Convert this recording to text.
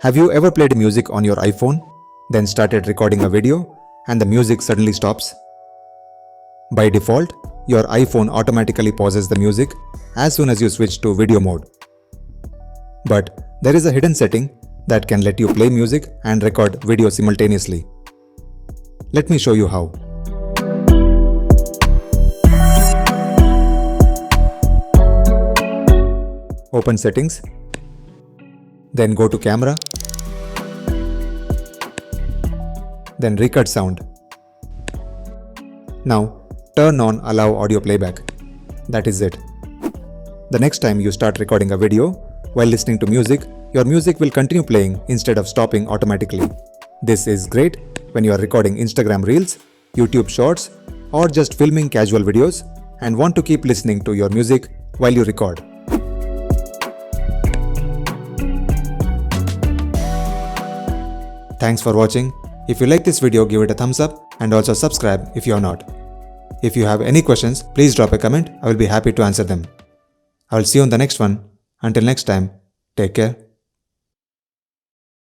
Have you ever played music on your iPhone, then started recording a video, and the music suddenly stops? By default, your iPhone automatically pauses the music as soon as you switch to video mode. But there is a hidden setting that can let you play music and record video simultaneously. Let me show you how. Open Settings, then go to Camera, then Record Sound. Now turn on Allow Audio Playback. That is it. The next time you start recording a video while listening to music, your music will continue playing instead of stopping automatically. This is great when you are recording Instagram Reels, YouTube Shorts, or just filming casual videos and want to keep listening to your music while you record. Thanks for watching. If you like this video, give it a thumbs up and also subscribe if you are not. If you have any questions, please drop a comment. I will be happy to answer them. I will see you on the next one. Until next time, take care.